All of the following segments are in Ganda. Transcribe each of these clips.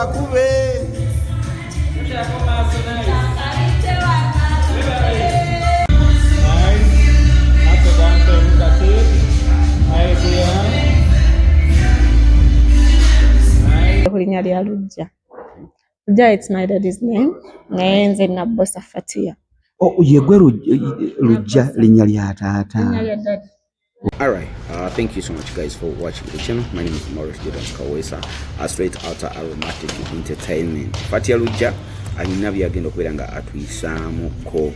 bakube. Kulinya lya Lujja. Lujja, it's my daddy's name. Nze Nabbosa Fatia. Oh, yegwe Lujja linnya lya taata. Linnya lya daddy. Alright, thank you so much guys for watching the channel. My name is Morris Jordan Kawesa, straight outer aromatic entertainment. Fatia Lujja alina byagenda okubeera nga atuyisaamuko.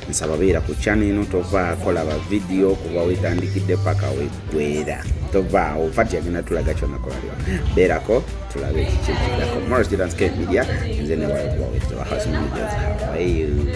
Nsaba beera ku channel eno, tovaako laba video kuva wetandikidde paka weggwera. Tovaawo, Fatia agenda tulaga kyonna kolalira. Beerako tulabe ekikirako. Morris Jordan Media, nze ne wawetwa house medias. How are you?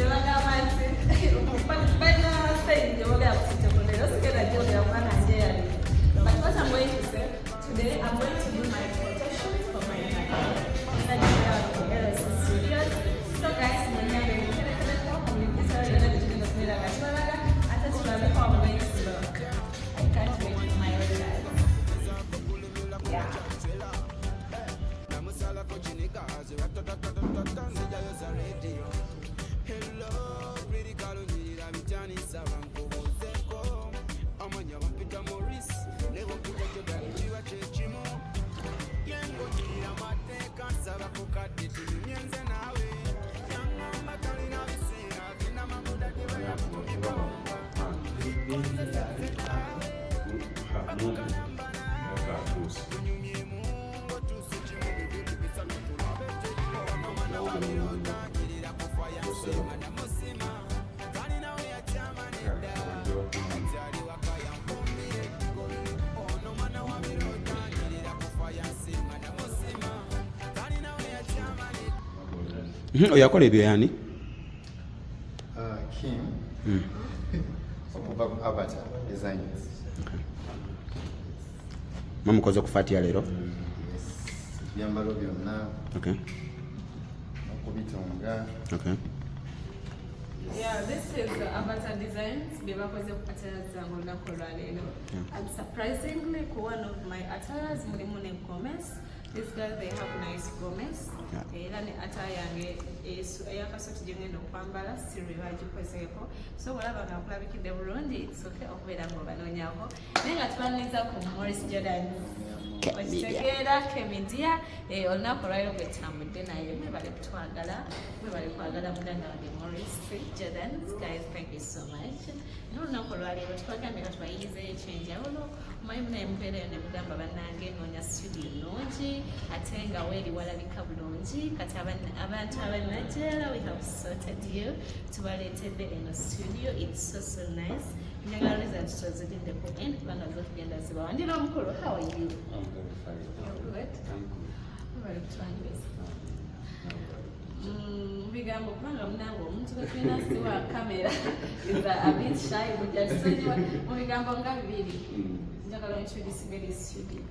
Oyakola ebyo yani? Kim. Okuva Avatar Designs. Mamukoze ku Fatia lero? Yes. Byambalo byonna. Okay. Okubitonga. Okay. Yeah, this is Avatar Designs. Bebakoze ku attires zangu olunaku olwaleero. And surprisingly, one of my attires mulimu ne Gomez. These guys, they have nice Gomez. Era ne attire yange eyakasoti gye ngenda okwambala sirwe bagikozeeko. So olaba nga nkulabikidde bulungi, it's okay okubeera ng'obanoonyako. Naye nga tubaniriza ku Morris Jordan. Okitegeera Kemidia, olunaku olwaleero gwe tambudde naye mwebale kutwagala, mwebale kwagala muganda wange Morris Jordan. Guys, thank you so much. N'olunaku olwaleero tubagambye ka tubayiyizeeyo ekyenjawulo. Omanyi naye mubeereyo ne mugamba bannange noonya studio nnungi ate nga weeri walabika bulungi. Kati abantu abannajjala, we have sorted you. Tubaleetedde eno studio, it's so nice. Njagala result tuzigende ku end kubanga zo tugenda zibawa. Ndina omukulu, how are you? I'm very fine. You're good? Thank you. Bali kutwaniriza. Bigambo kubanga munange omuntu gwe tulina siwa kamera is a bit shy bujja tusonyiwa mu bigambo nga bibiri. Njagala introduce very studio.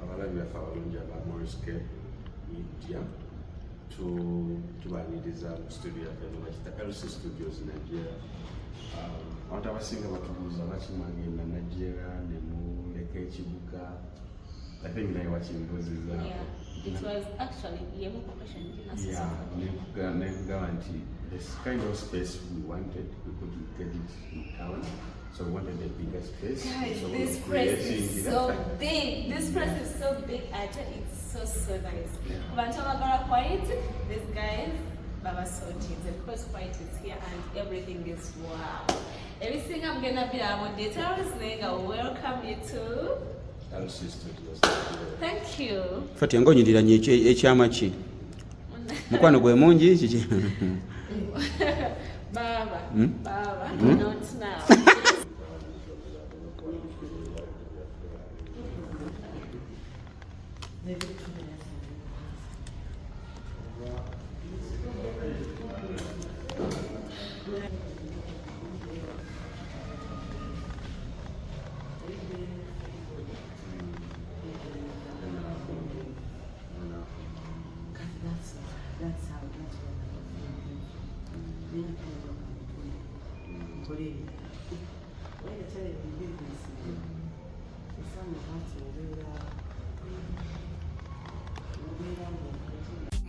Abalabi baffe abalungi aba Morris Media tubaniriza mu studio yaffe bakita LC Studios Nigeria. Abantu abasinga batubuuza bakimagenda Nigeria ne muleka ekibuga. I think naye wakimbuuzizaako. It was actually yemu profession. Yeah, nti this kind of space we wanted, we couldn't get it in town. So we wanted a bigger space. Guys, so this place is so big. This place is so big. It's so nice. Bantala Quiet, these guys, Baba Sotis, because Quiet is here and everything is wow. Everything I'm gonna be on details, I'll welcome you to LC Studios. Thank you. Fatia ngonyirira ekyama ki? Mukwano gwe mungi kiki? Baba, not now.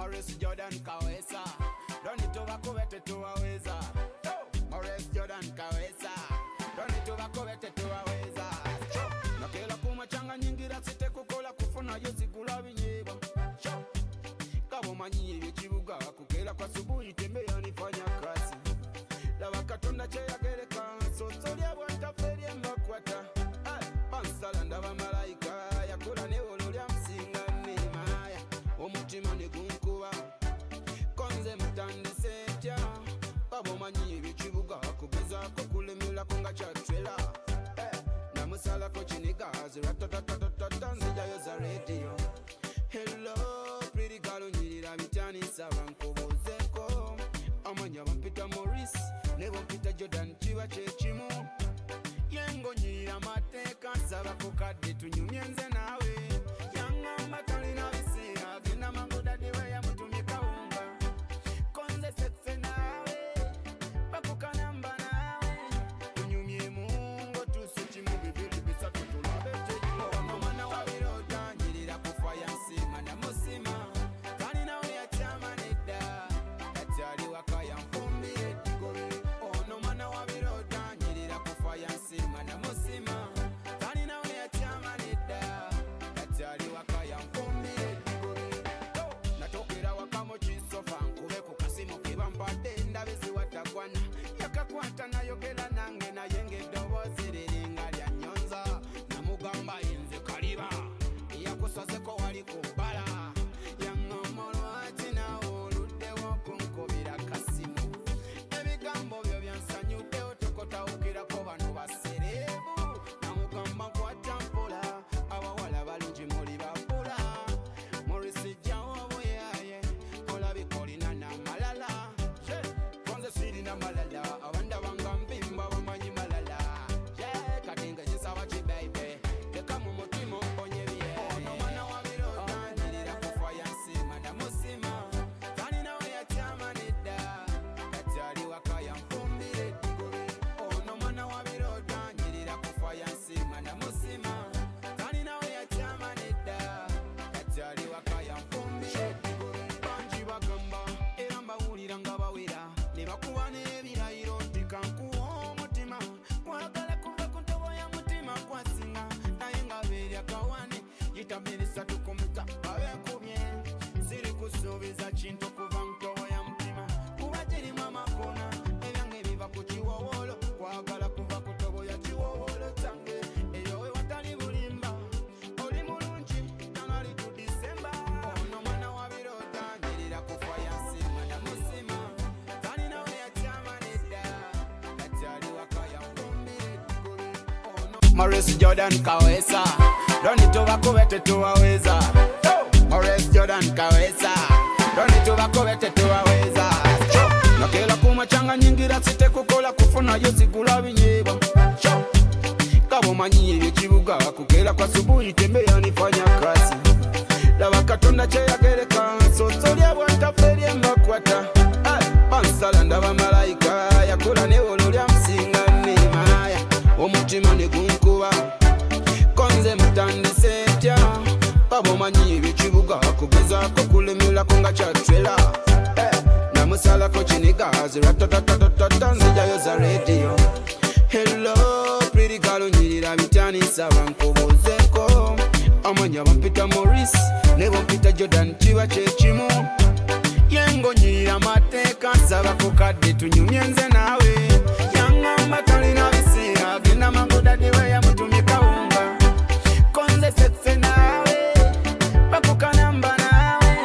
Maurice Jordan Kawesa, don't need to bakubete tuwaweza. Maurice Jordan Kawesa, don't need to bakubete tuwaweza. Nakela kumachanga nyingira site kukola kufuna yozigula binyeba. Kabo manyi ebikibuga kukela kwa subuhi tembea nifanya kazi. Laba katonda kye yagereka sosoli abwanta feri embakwata. Bansala ndaba malayika yakola ne ololya msinga nemaya. Omutima ne gunkuba konze mutandise ntya. Kabo manyi ebikibuga kugezaako kulemerako nga kyatwera. Namusalako kinigazi ratatatatata nzijayo za radio. Hello pretty girl onyirira bitani saba nkobozeko. Amanya bampita Maurice ne bampita Jordan kiba kyekimu. Yengo nyirira mateeka saba ku kadde tunyumye nze naawe. Yangamba talina biseera genda mangu daddy we yamutumye kawunga. Konze sexe naawe bakukanamba naawe. Tunyumye mungo tusikimu bibiri bisatu tulabe tekimo. Ono mwana wa biroda nyirira kufa yansima na musima. Kani nawe yakyama nedda yakyali waka yanfumbire tigole. Ono mwana wa biroda nyirira kufa yansima na musima. Kani nawe yakyama nedda yakyali waka yanfumbire tigole. Natokera waka mu kisofa nkube ku kasimu kiba mpadde ndabe ziwatagwana. Yakakwata nayogera nange naye ng'eddoboozi liringa lya nnyonza. Namugamba yenze kaliba yakusazeko wali ku bbala. Yaŋŋomolwa ati naawe oluddewo kunkubira kasimu. Ebigambo byo byansanyudde otokotawukirako bano basereebu. Namugamba kwata mpola abawala balungi muli babula. Maurice jjawo obuyaye olabika olina n'amalala. Konze sirina malala abanda banga mpimba bamanyi malala. Kati nga nsaba ki baby teka mu mutima omponye bye. Ono mwana wa biroda nyirira kufa yansima na musima. Kani nawe yakyama nedda yakyali waka yanfumbire tigole. Ono mwana wa biroda nyirira kufa yansima na musima. Kani nawe yakyama nedda yakyali waka yanfumbire tigole. Bangi bagamba era mbawulira nga bawera ne bakuba n'ebirayiro nti kankuwa omutima. Kwagala kuva ku ntobo ya mutima kwasinga naye nga beerya kawane yitamirisa tukumita abekubye. Siri kusuubiza kintu kuva ntobo ya mutima kuba girimu amakona ebyange biva ku kiwowolo. Kwagala kuva ku ntobo ya kiwowolo kyange eyo we watali bulimba. Oli mulungi nangali tu Disemba. Ono mwana wa biroda nyirira kufa yansima na musima. Kani nawe yakyama nedda yakyali waka yanfumbire tigole. Maurice Jordan Kawesa, don't need to bakubete tuwaweza. Maurice Jordan Kawesa, don't need to bakubete tuwaweza. Nakela kumachanga nyingira site kukola kufuna yozigula binyeba. Kabo manyi ebikibuga kukela kwa subuhi tembea nifanya kazi. Laba katonda kye yagereka sosoli abwanta feri embakwata. Bansala ndaba malayika yakola ne ololya msinga nemaya. Omutima ne gunkuba konze mutandise ntya. Kabo manyi ebikibuga kugezaako kulemerako nga kyatwera. Namusalako kinigazi ratatatatata nzijayo za radio. Hello pretty girl onyirira bitani saba nkobozeko. Amanya bampita Maurice ne bampita Jordan kiba kyekimu. Yengo nyirira mateeka saba ku kadde tunyumye nze naawe. Yangamba talina biseera genda mangu daddy we yamutumye kawunga. Konze sexe naawe bakukanamba naawe.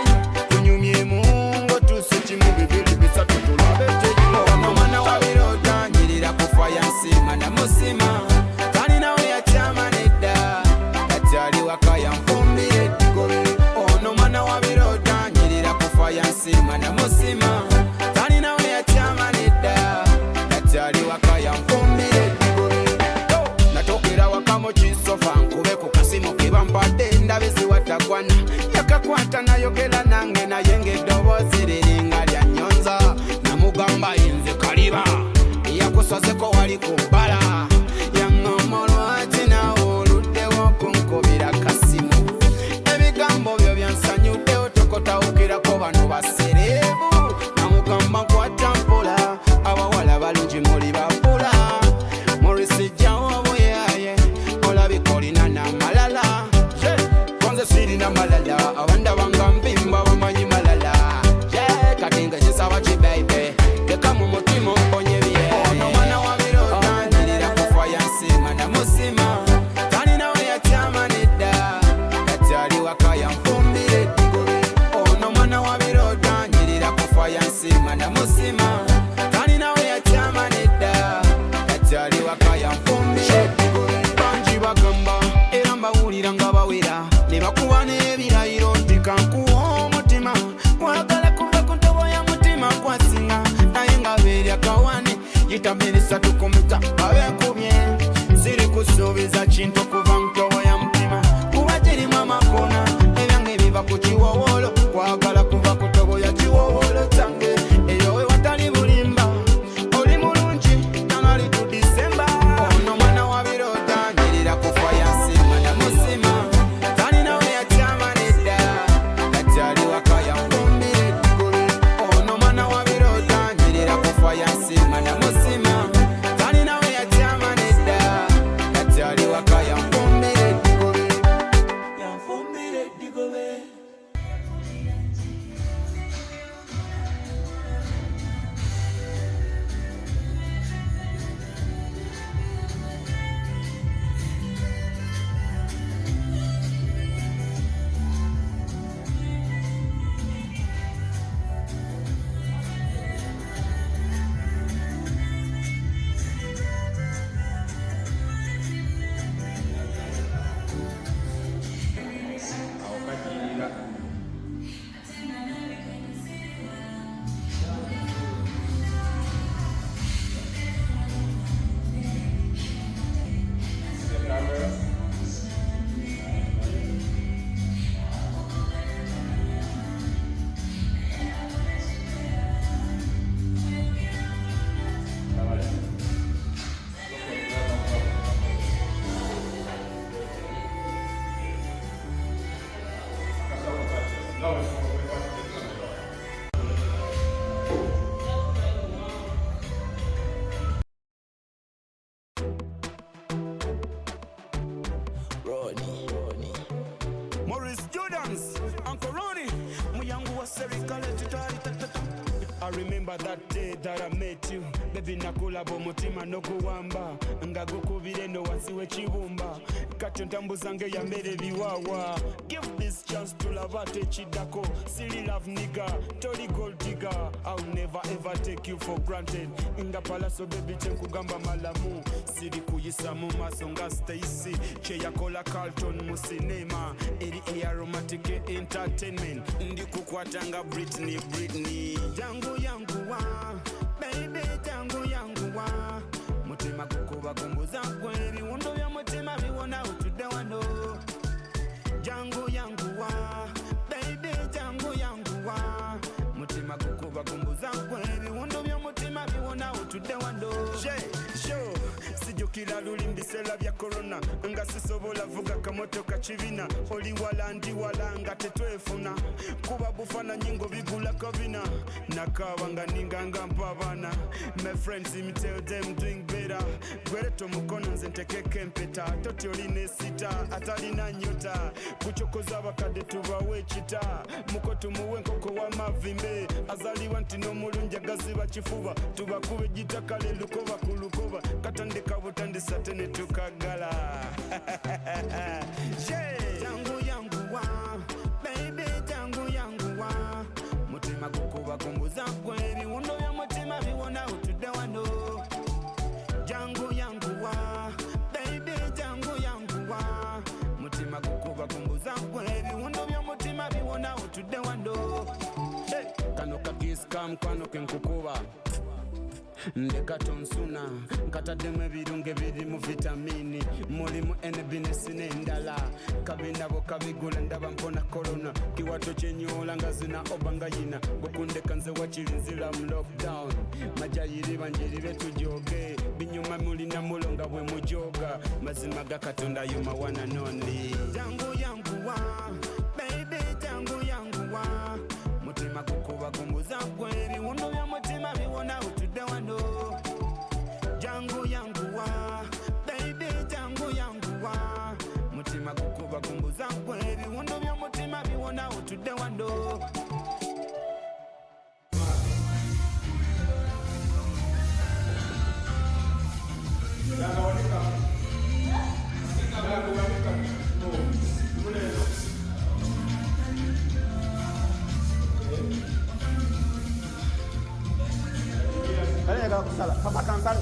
Tunyumye mungo tusikimu bibiri bisatu tulabe tekimo. Ono mwana wa biroda nyirira kufa yansima na musima. Kani nawe yakyama nedda yakyali waka yanfumbire tigole. Ono mwana wa biroda nyirira kufa yansima na musima. Kani nawe yakyama nedda yakyali waka yanfumbire tigole. Natokera waka mu kisofa nkube ku kasimu kiba mpadde ndabe ziwatagwana. Yakakwata nayogera nange naye ng'eddoboozi liringa lya nnyonza. Namugamba yenze kaliba yakusazeko wali ku bbala. Yaŋŋomolwa ati naawe oluddewo kunkubira kasimu. Ebigambo byo byansanyudde otokotawukirako bano tukumita abenkumye ziri kusuubiza kintu okuva ntobo ya mutima kuba kirimu amakona ebyange biva ku kiwowolo kwagala kuva ku tobo ya kiwowolo kyange eyo we watali bulimba oli mulungi January to December ono mwana wa biroda nyerera kufa yansima na musima talina we yakyama nedda kakyali waka yanfumbire digole ono mwana wa biroda nyerera kufa yansima na musima talina we yakyama nedda kakyali waka yanfumbire digole Morris Jordans, Uncle Ronnie, muyangu wa serikali tutari tatata. I remember that day that I met you. Baby nakulabo mutima nokuwamba ngagukubire no wansiwe chibumba katyo ntambuzange ya mere biwawa. Give this chance to lavate chidako silly love nigga tori gold digger. I'll never ever take you for granted inga palaso baby chenkugamba malamu siri kuyisa mu maso nga Stacy che yakola Carlton mu cinema eri aromatic entertainment ndi kukwatanga Britney jangu yangu wa baby jangu yangu wa mutima kukuba kumbuza kwe biwundo bya mutima biwona utude wano jangu yangu wa baby jangu yangu wa mutima kukuba kumbuza kwe biwundo bya mutima biwona utude wano sure sijukira lulimbisela bya corona nga sisobola vuga kamotoka kibina oli wala ndi wala nga tetwefuna kuba bufana nyingo bigula kabina nakabanga ninganga mpabana my friends me tell them doing better gwereto mukono nze ntekeke mpeta toti oline sita atalina nyota kuchokoza bakade tubawe chita mukoto muwe nkoko wa mavimbe azaliwa ntino mulunja gaziba chifuba tubakube jitakale lukoba kulukoba katandika butandisa tene tukagala jangu yangu wa baby jangu yangu wa mutima kukuba kumbuza kwe biwundo bya mutima biwona utude wano jangu yangu wa baby jangu yangu wa mutima kukuba kumbuza kwe biwundo bya mutima biwona utude wano kano kakiska mkwano kenkukuba ndeka tonsuna nkataddemu ebirungo ebirimu vitamini mulimu NBNS n'endala kabinabo kabigula ndaba mpona korona kiwato kyenyola nga zina obanga yina bukundeka nze wakirinzira mu lockdown majayiri banjiri betujoge binyuma mulina mulonga bwe mujoga mazima ga katonda yuma wana noni jangu yangu wa baby jangu yangu wa mutima kukuba kumbuza kwe biwundo bya mutima biwona utude wano jangu yangu wa baby jangu yangu wa mutima kukuba kumbuza kwe biwundo bya mutima biwona utude wano Papa Kansal.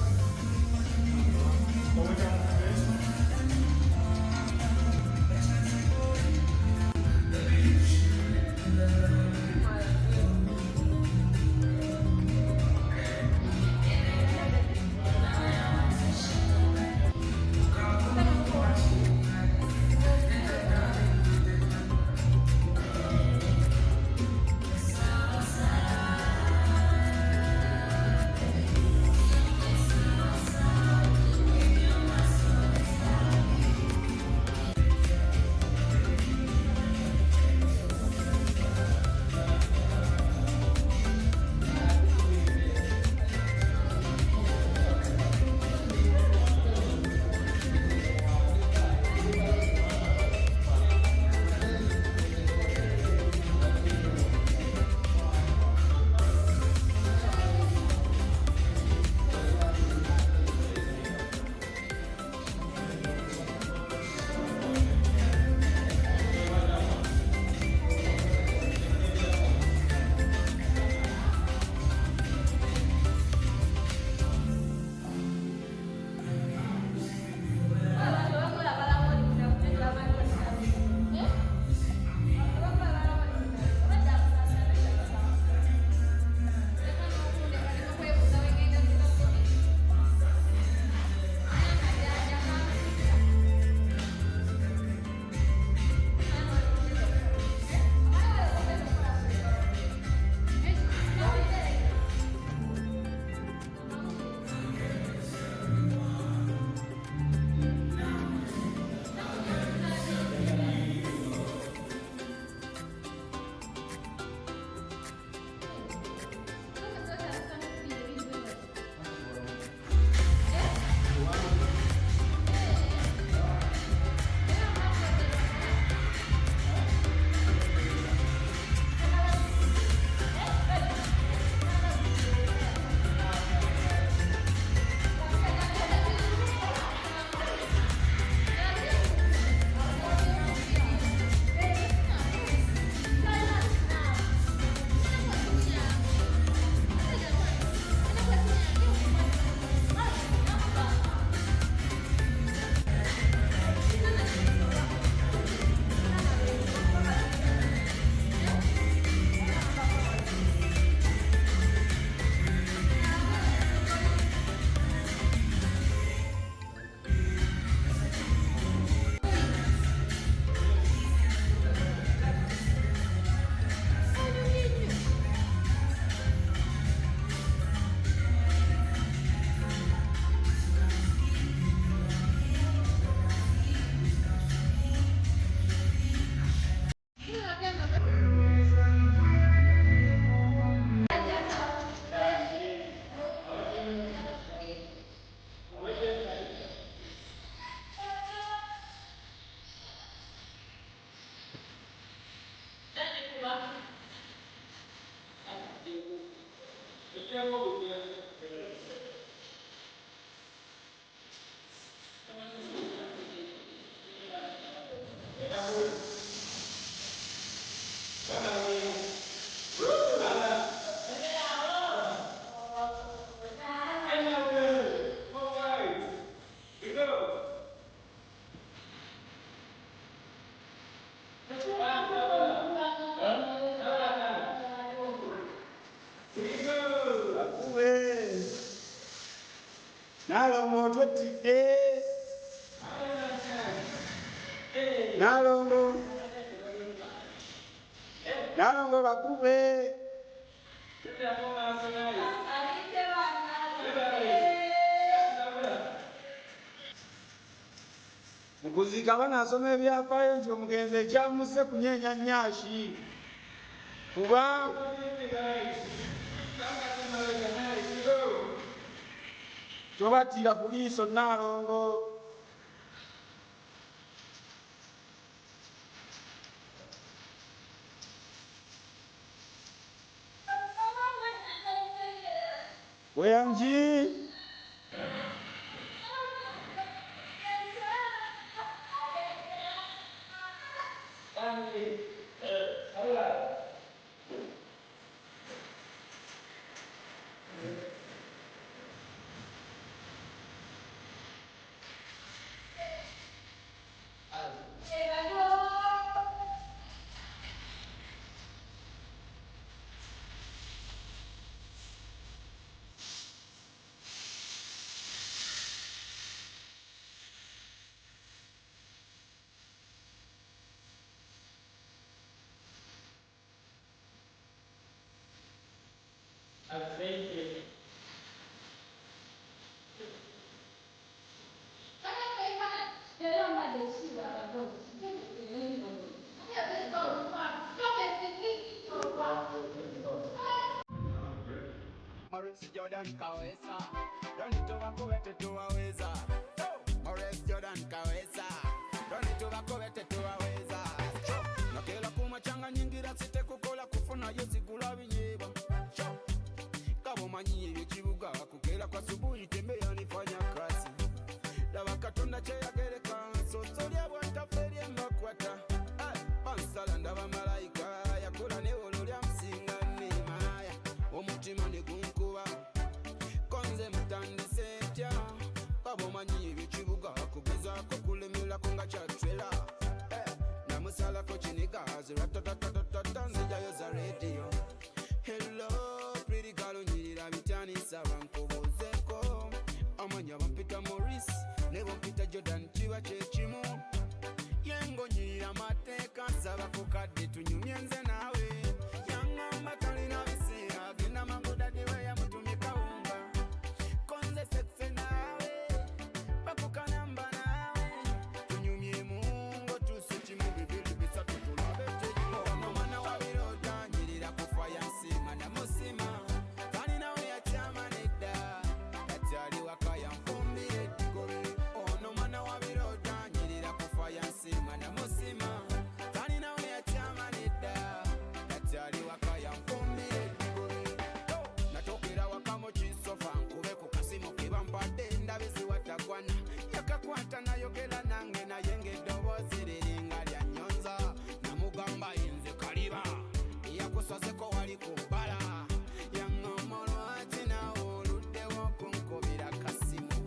Nalongo bakube. Mukuzika banasoma ebyafaayo nti omugenzi ekyamuse kunyenya nnyashi kuba tobatira ku liiso Nalongo. Weyanji Morris Jordan Kawesa, don't need to back to aweza. Morris Jordan Kawesa, don't need to back to aweza. Nakela kumachanga nyingira site kukola kufuna yozigula binyeba. Kabo manyi ebikibuga kugera kwa subuhi tembea nifanya kazi. Daba katonda cheyagereka so solia bwanta feri emakwata. Pansala ndaba malaika yakula ne ololya msinga nemaya. Omutima ne gunkuba konze mutandise tya. Kabo manyi ebikibuga kugeza ko kulemela konga chatwela. Namusala ko chiniga ratatatatata nzija yoza radio. Hello pretty girl nyirira bitani sabankobozeko. Amanya bampita Morris ne bampita Jordan chiba chechimu. Yengo nyirira mateka saba kukadde tunyumye nze nawe. Yangamba talina biseera genda mangoda diwe ya mutumye kawunga. Konze sexe nawe bakukanamba nawe. Tunyumye mungo tusichimu bibili bisatu tulabete. Ono mwana wa biroda nyirira kufaya nsima na musima. Kani nawe ya chama neda Atali wakaya mfumbire digore. Ono mwana wa biroda nyirira kufaya nsima na musima. Kani nawe ya chama neda Atali wakaya mfumbire digore. Natokera wakamo chisofa nkube ku kasimu kibampadde ndabisi watagwana. Yakakwata nayogera nange naye eddoboozi liringa lya nnyonza. Namugamba inze kaliba yakusazeko wali ku bbala. Yaŋŋomolwa ati naawe oluddewo kunkubira kasimu.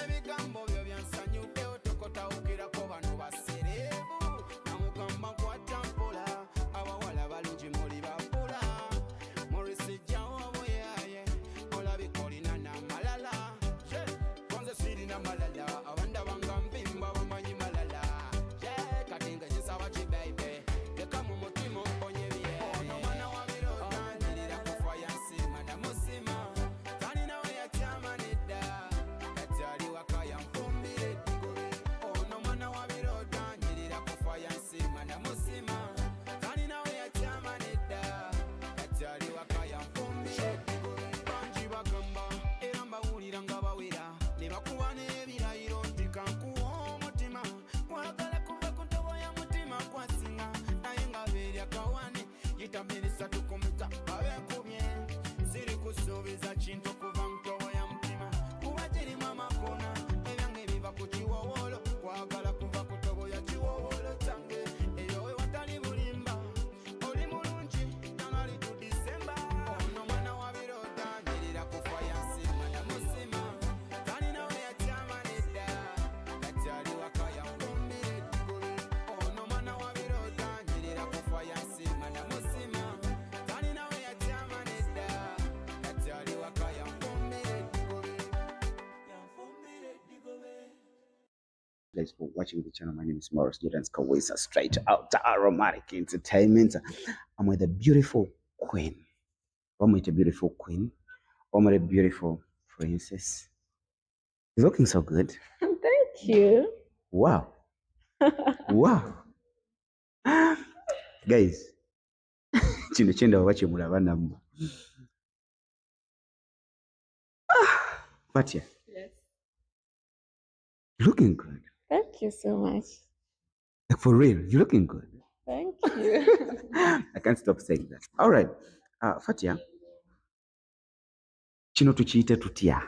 Ebigambo byo byansanyudde otokotawukirako bano basereebu. Namugamba kwata mpola abawala balungi muli babula. Morris jjawo buyaye olabika olina n'amalala. Konze sirina malala abanda banga mpimba bamanyi malala. Kati nga nsaba ki baby leka mu mutima omponye bye. Ono mwana wa biroda nyirira kufaya nsima na musima. Kani nawe yakyama nedda kati ali waka yamfumbire digore. Ono mwana wa biroda nyirira kufaya nsima na musima. Kani nawe yakyama nedda kati ali waka yamfumbire digore. Bangi bagamba era mbawulira nga bawera ne bakuba n'ebirayiro nti kankuwa omutima. Kwagala kuva ku ntobo ya mutima kwasinga naye nga beerya kawane yitamirisa tukumita abekubye ziri kuso suubiza kintu okuva mu ntobo ya mutima kuba kirimu amakona ebyange biva ku kiwowolo kwagala kuva ku ntobo ya kiwowolo kyange eyo we watali bulimba oli mulungi nangali tu Disemba ono mwana wa biroda nyerera ku fayansi mwana musima talina we yatyama nedda kati ali waka yafumbire eggulu ono mwana wa biroda nyerera ku fayansi mwana musima talina we yatyama nedda kati ali waka yafumbire eggulu Thanks for watching the channel. My name is Morris Jordan Kawesa, straight out Aromatic Entertainment. I'm with a beautiful queen. I'm with a beautiful queen. I'm with a beautiful princess. You're looking so good. Thank you. Wow. Wow. Guys, chino chenda wache mulaba nambo. Fatia, Yes. you're looking good. Thank you so much. Like for real, you're looking good. Thank you. I can't stop saying that. All right. Fatia, chino tuchiyite tutya?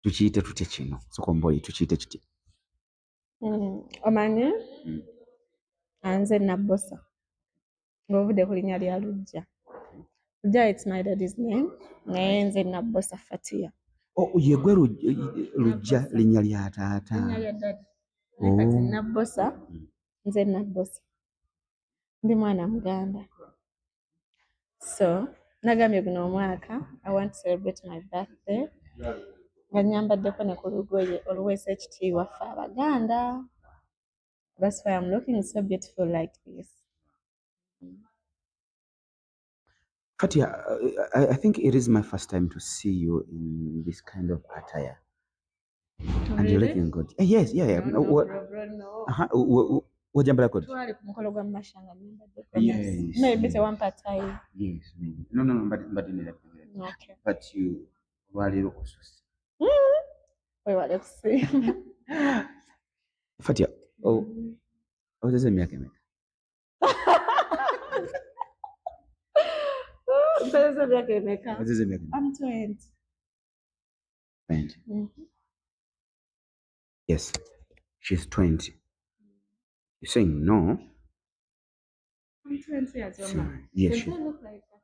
Tuchiyite tutya chino? Sokomboli tuchiyite tutya? Omanyi? Nze Nabbosa. Ng'ovudde ku linnya lya Lujja. Lujja, it's my daddy's name. Naye nze Nabbosa Fatia. Oh, yegwe Lujja linnya lya taata. Linnya lya daddy. Naye kati Nabbosa, nze Nabbosa. Ndi mwana Muganda. So, nagambye guno omwaka, I want to celebrate my birthday. Nga nyambaddeko ne ku lugoye oluweesa ekitiibwa ffe Abaganda. That's why I'm looking so beautiful like this. Fatia, I think it is my first time to see you in this kind of attire. And you're looking good. Yes, yeah. No, What? bro, no. Wajambala kodi? Twali ku mukolo gwa mashanga nyambaddeko. Yes. Maybe tewampa tayi. Yes, maybe. No, but in that. Okay. But you wali also. Wewale kusiima. Fatia, oteze emyaka emeka? Mpeza myaka emeka? Oteze emyaka emeka? I'm 20. 20. Yes, she's 20. You're saying no? I'm 20 years old. Yes. Does that look like a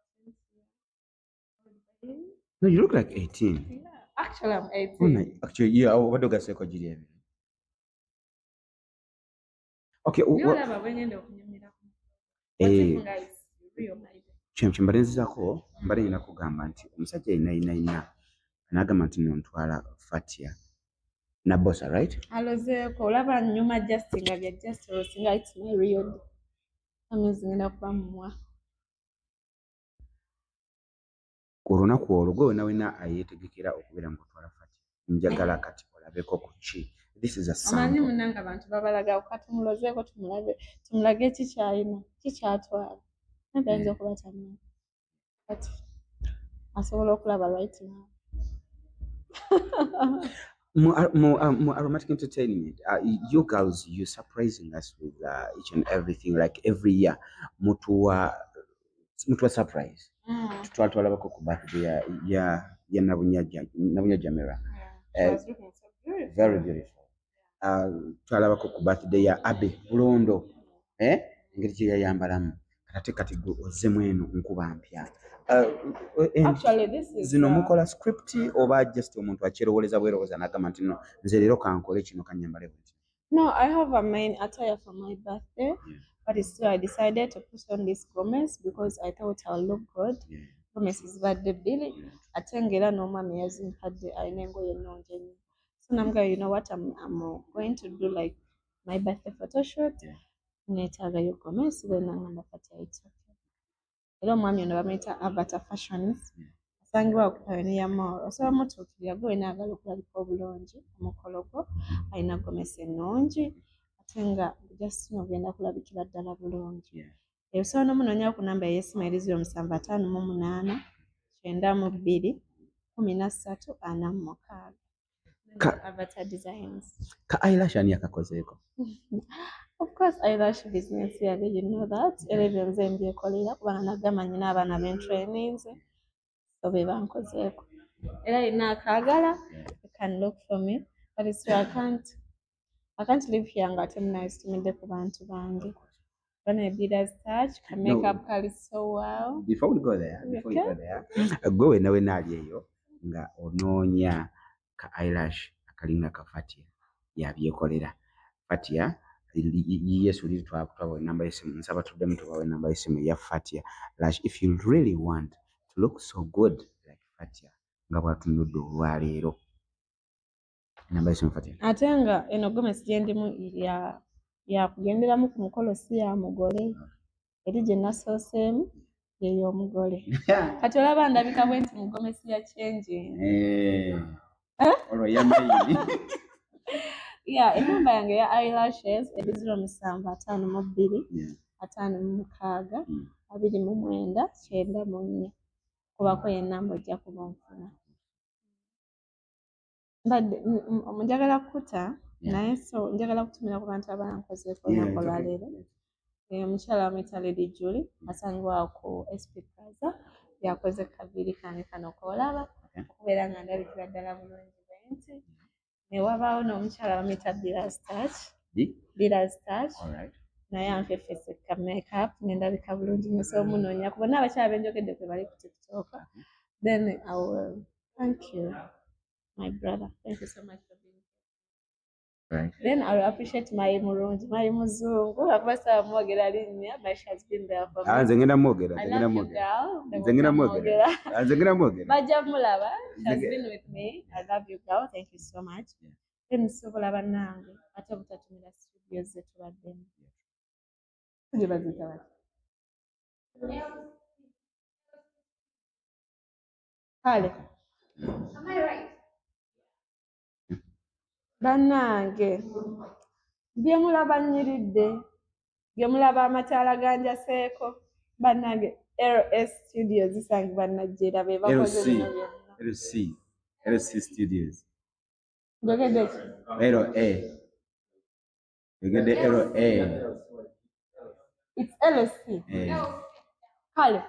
20? No, you look like 18. Yeah. Actually, I'm 18. Oh, no. Actually, yeah. What do you say? Okay. Olaba bwenyenda okunyumirako. Kyembalinzizako mbali nina kugamba nti omusajja ina n'agamba nti nontwala Fatia Nabbosa, right? Alozeeko olaba nyuma just nga bya just singa it's my real. Amazingenda kuba mumwa. Ku lunaku olwo gwe wena ayeetegekera okubeera mu kutwala Fatia. Njagala kati olabeko ku ki. This is a sample. Amanyi munanga abantu babalaga kati mulozeeko tumulage kikyalina kikyatwala. Nabayinza okuba tamanyi. Kati asobola okulaba right now. More Aromatic Entertainment. You girls, you're surprising us with each and everything. Like every year, mutuwa surprise. Twalabako ku birthday ya Nabunya Jamera. She was looking so beautiful. Very beautiful. Twalabako ku birthday ya Abe Bulondo. Engeri gye yayambalamu. Kati gwe ozzemu eno nkuba mpya. Actually, this is zino mukola script oba just omuntu akyerowoleza bwerowooza n'agamba nti no nze leero kankole kino kanyambale bwe. No, I have a main attire for my birthday, but still I decided to put on this gomez because I thought I'll look good. Gomez is birthday Billy. Atengera no mami yazimpadde ayina engoye ennungi ennyo. So I'm going, you know what, I'm going to do like my birthday photo shoot. Neetaaga yo gomez then ngamba Fatia it's okay. Era omwami ono bamuyita Avatar Fashions. Asangibwa ku Pioneer Mall. Osobola mutuukirira gwe naagala okulabika obulungi omukolo gwo alina gomesi ennungi ate nga just ogenda kulabikira ddala bulungi. Osobola n'omunoonyawo ku nnamba y'essimu eri 0758 92 13 46. Avatar Designs. Ka eyelash ani akakozeeko? Of course, eyelash business here, you know that. Elevionze mbyekolera kubanga nagamba nyina abaana b'entrainings. So so be bankozeeko era ina akaagala you can look for me but it's true, I can't live here nga ate munayitumidde ku bantu bange. When I did as touch, her makeup kali so well. Before we go there, go we nawe naali eyo nga onoonya ka eyelash akalinga ka Fatia yabyekolera. Fatia yesu liri twabawe namba y'essimu nsaba tuddemu tubawe namba y'essimu ya Fatia Lash if you really want to look so good like Fatia nga bw'atunudde olwaleero. Namba y'essimu Fatia. Ate nga eno Gomesi gye ndimu ya kugenderamu ku mukolo si ya mugole. Eri gye nasooseemu y'ey'omugole. Kati olaba ndabika bwe nti mu Gomesi ya changing. Olwo yamayi. Yeah, enamba yange ya eyelashes eri 0752 56 29 94 kubako yenamba ojja kuba onfuna. Mbadde njagala kukuta naye so njagala kutumira ku bantu abankozeeko olunaku olwaleero. Omukyala wamuyita Lady Julie asangibwa ku SP Plaza yakoze kaviiri kange kano koolaba okubeera nga ndabikira ddala bulungi bwenti. Ne wabaawo n'omukyala bamuyita Billa's Touch naye anfefese ka makeup nendabika bulungi nnyo so munoonya ku bonna abakyala benjokedde kwe bali ku TikTok. Then I will thank you my brother, thank you so much for being here. Then I will appreciate my murungi my muzungu akuba saba mwogera linnya but she has been there for me. Nze ngenda mwogera bajja mulaba she has been with me. I love you girl, thank you so much. Then sobola bannange ate butatumira studios ze tubaddemu gye bazita bati kale am I right? Bannange bye mulaba nnyiridde bye mulaba amataala ganjaseeko bannange LS Studios zisangibwa Najjera be bakoze bino byonna. LC Studios. Njogedde ki? LA. It's LC. Kale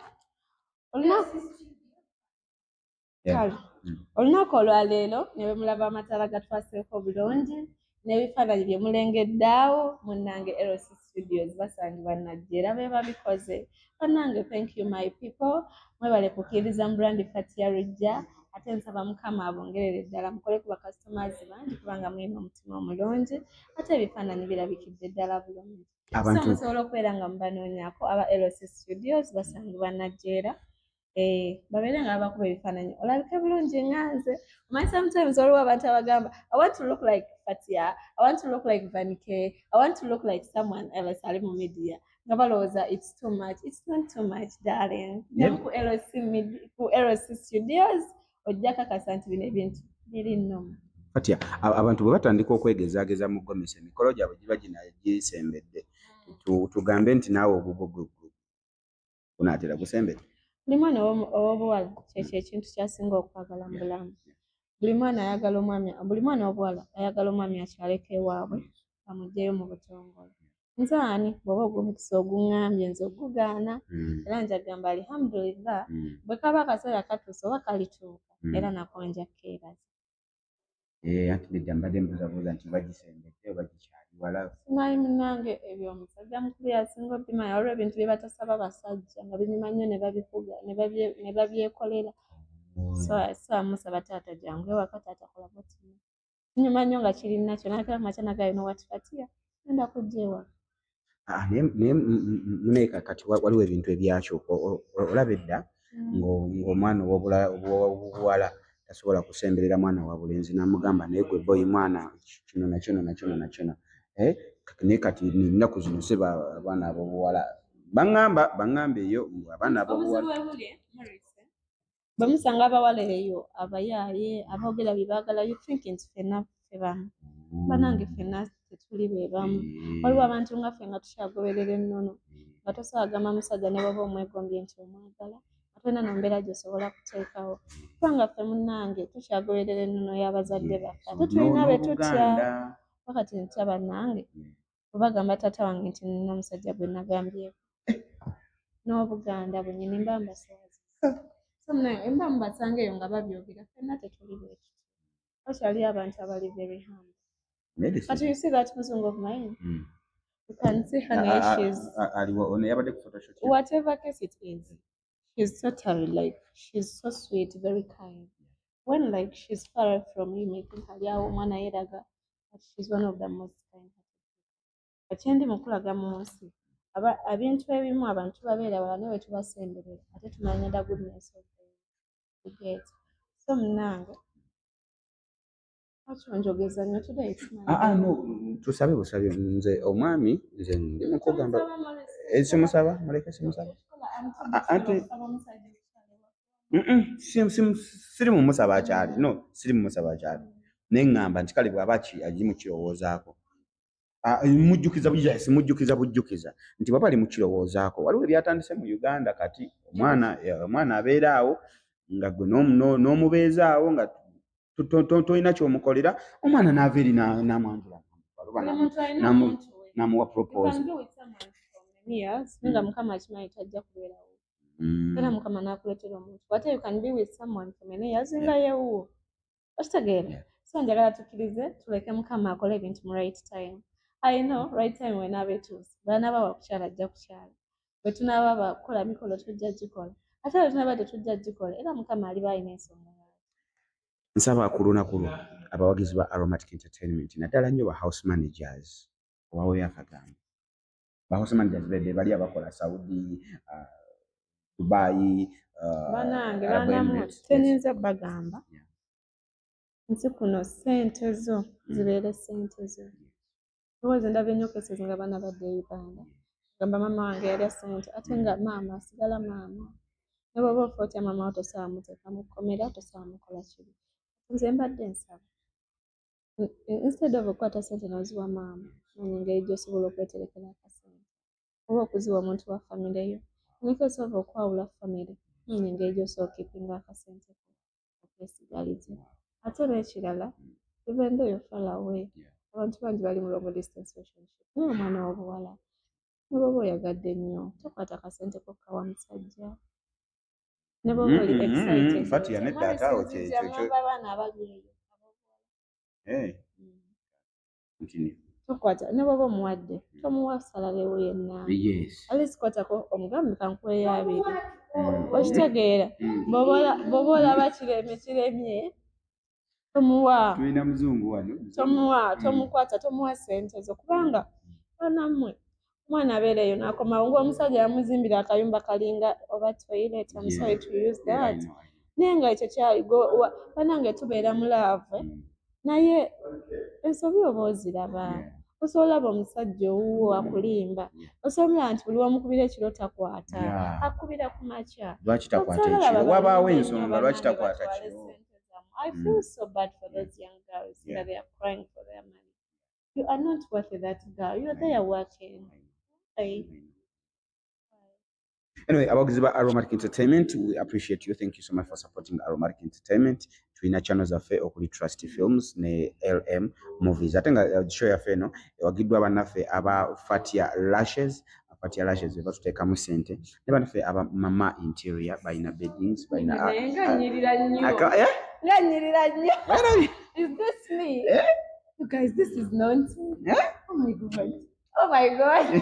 olunaku olwaleero ne bwe mulaba amataala gatwaseeko bulungi n'ebifaananyi bye mulengedde awo munnange LC Studios basangibwa Najjera be babikoze. Bannange thank you my people, mwebale kukkiriza mu brand Fatia Lujja ate nsaba Mukama abongerere ddala mukole ku customers bangi kubanga mulina omutima omulungi ate ebifaananyi birabikidde ddala bulungi. So musobola okubeera nga mubanoonyako aba LC Studios basangibwa Najjera. Babeere nga babakuba ebifaananyi olabike bulungi nga nze. Omanyi sometimes waliwo abantu abagamba I want to look like Fatia, I want to look like Vanike, I want to look like someone else ali mu media nga balowooza it's too much. It's not too much darling. Ku LC Studios ojja kakasa nti bino ebintu biri nnomu. Fatia abantu bwe batandika okwegezaageza mu Gomesi emikolo gyabwe giba gisembedde tugambe nti naawe obugogo gunaatera gusembedde. Buli mwana ow'obuwala kyekyo ekintu kyasinga okwagala mu bulamu. Buli mwana ayagala omwami, buli mwana ow'obuwala ayagala omwami akyaleko ewaabwe bamuggyeyo mu butongole. Nze ani bw'oba ogw'omukisa oguŋŋambye nze ogugaana era njagamba alhamdulillah bwe kaba akaseera katuuse oba kalituuka era nako nja kkeebaza. Anti nedda mbadde mbuzabuuza nti bagisembedde oba gikyali wala. Simanyi munnange ebyo omusajja mukulu yasinga obimanya waliwo ebintu bye batasaba basajja nga binyuma nnyo ne babifuga ne babyekolera. So amusaba taata jangu ewaka taata kola bw'otyo. Kinyuma nnyo nga kirina kyo nakera kumakya nagayo n'owati Fatia genda kujja ewaka. Naye kati waliwo ebintu ebyakyo olaba edda ng'omwana ow'obuwala tasobola kusemberera mwana wa bulenzi n'amugamba naye gwe boyi mwana kino nakino naye kati ennaku zino seba abaana ab'obuwala baŋŋamba eyo abaana ab'obuwala bwe musanga abawala eyo abayaaye aboogera bye baagala you think nti ffenna ffe bamu. Bannange ffenna tetuli be bamu. Waliwo abantu nga ffe nga tukyagoberera ennono nga tosobola gamba musajja ne bw'oba omwegombye nti omwagala ate olina nombeera gy'osobola kuteekawo kubanga ffe munnange tukyagoberera ennono y'abazadde baffe ate tulina be tutya wakati ntya bannange bwebagamba taata wange nti nina omusajja gwe nagambyeko n'obuganda bwe nyini mba mbaswaza. So emba mbasangeyo nga babyogera ffenna tetuli bwekiti. Actually abantu abali very humble. But you see that Muzungu of mine? You can see her she's whatever case it is, she's totally like, she's so sweet, very kind. When like she's far from you, making her woman but she's one of the most kind. Achendi mukulaga munsi. Abintu ebimu abantu babeera wala ne wetubasemberera ate tumanya the goodness of the get. So mnange njogeza nnyo today it's my no tusabe busabe nze omwami nze ndi mukugamba simusaba muleke simusaba ate siri mu musaba akyali no siri mu musaba akyali neŋŋamba nti kale bw'aba ali mu kirowoozaako mujjukiza bujjukiza nti bw'aba ali mu kirowoozaako waliwo ebyatandise mu Uganda kati omwana abeera awo nga gwe n'omubeezaawo nga tolina kyomukolera omwana n'ava eri n'amwanjula n'amuwa propose nga mukama akimanyi tajja kubeerawo era mukama n'akuleetera omuntu ate you can be with someone for many years nga yeewuwo okitegeera so njagala tukkirize tuleke mukama akole ebintu mu right time. I know right time wenaaba etuuse banaaba bakukyala ajja kukyala bwe tunaaba bakola mikolo tujja gikola ate bwe tunaaba tetujja gikola era mukama aliba alina ensonga. Nsaba ku lunaku lwo abawagizi ba Aromatic Entertainment naddala nnyo ba house managers owaweyo akagambo ba house managers bali abakola Saudi, Dubai, banange banamu teninza bagamba nsi kuno ssente zo zibeere ssente zo lowooza ndaba ennyo cases nga baana badde Uganda gamba maama wange yalya ssente ate nga maama asigala maama ne bw'oba ofa otya maama wo tosobola muteeka mu kkomera tosobola mukola kibi. Nze mbadde nsaba instead of okukwata ssente n'oziwa maama manya engeri gy'osobola okweterekera akasente oba okuziwa omuntu wa famire yo in case of okwawula famire manya engeri gy'osobola okukipinga akasente ko okwesigaliza ate n'ekirala even though you're far away abantu bangi bali mu long distance relationship naye omwana w'obuwala ne bw'oba oyagadde nnyo tokwata akasente ko kawa musajja ne bw'oba oli excited Fatia ne data o abaana abali eyo tokwata ne bw'oba omuwadde tomuwa salalewo yenna alisi kwatako omugambi kankuweyo 2 okitegeera bw'oba olaba kiremye tomuwa tulina muzungu wano tomukwata tomuwa ssente zo kubanga banammwe omwana abeereyo n'akomawo ng'omusajja yamuzimbira akayumba kalinga oba toilet I'm sorry to use that naye nga ekyo kyali banange tubeera mu love naye ensobi oba oziraba osobola olaba omusajja owuwo akulimba osobola nti buli wamukubira ekiro takwata akubira ku makya lwaki takwata ekiro wabaawo ensonga lwaki takwata kiro. I feel so bad for those young girls that they are crying for their money. You are not worth that girl. You are there working. Anyway, abawagizi ba Aromatic Entertainment, we appreciate you. Thank you so much for supporting Aromatic Entertainment. Tulina channels affe okuli Trust Films ne LM Movies. Atenga show yaffe eno ewagiddwa bannaffe aba Fatia Lashes. Fatia Lashes batuteeka mu ssente ne bannaffe aba Mama Interior balina beddings balina Nganyirira nnyo. Is this me? You guys, this is nonsense. Oh my god.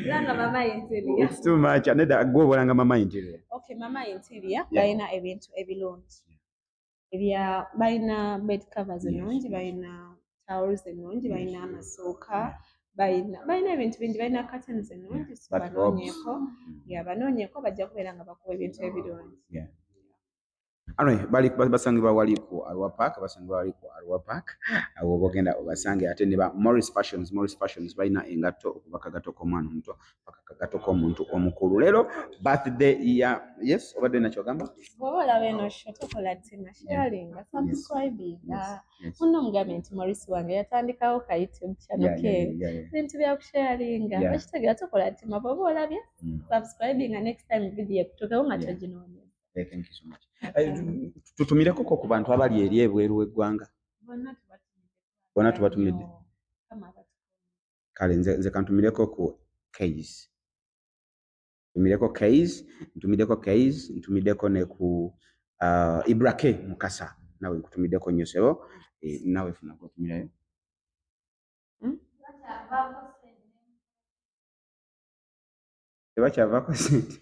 Langa Mama Interior. It's too much. Aneda go bolanga Mama Interior. Okay, Mama Interior balina ebintu ebilungi. Ebya balina bed covers ennungi, balina towels ennungi, balina amasooka, balina ebintu bingi, balina curtains ennungi, banoonyeeko bajja kubeera nga bakuwa ebintu ebirungi. Ano bali basangibwa wali ku Arua Park awo bogenda obasange ate ne ba Morris Fashions balina engato okuva kagato k'omwana omuto paka kagato k'omuntu omukulu. Lero birthday ya yes obadde nakyo gamba bw'oba olaba eno show tokola ttima sharinga subscribing muno mugambe nti Morris wange yatandikawo ka YouTube channel ke ebintu bya kusharinga ekitegeera tokola ttima bw'oba olabye subscribing next time video ekutuukewo nga toginoonya. Thank you so much. Tutumireko ku bantu abali eri ebweru w'eggwanga. Bonna tubatumidde. Kale nze kantumireko ku Case. ntumideko ne ku Ibrake Mukasa nawe nkutumideko nnyo sebo nawe funa kutumirayo tebakyavaako sente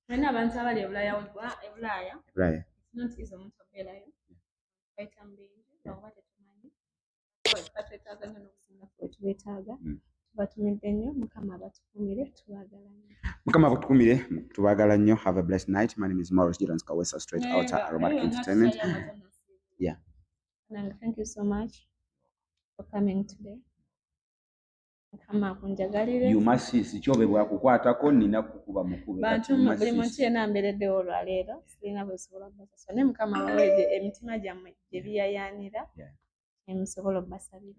Nina abantu abali Ebulaya not izo omuntu obeerayo bayita mbingi oba tetumanyi twetaaga nnyo n'okusinga twetaaga batumidde nnyo Mukama abatukumire tubaagala nnyo. Have a blessed night. My name is Maurice Giddens Kawesa, straight out Aromatic Entertainment. Yeah. And thank you so much for coming today. Mukama kunjagalire. You must see sichobe bwakukwatako nina kukuba mukube. Bantu buli muntu yena ambereddewo olwaleero sirina bwesobola basasa ne Mukama waweje emitima gyammwe gye biyayaanira emusobola obbasabira.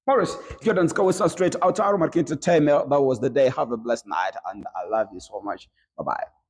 Maurice Giddens Kawesa, straight out Aromatic Entertainment. That was the day. Have a blessed night and I love you so much. Bye-bye.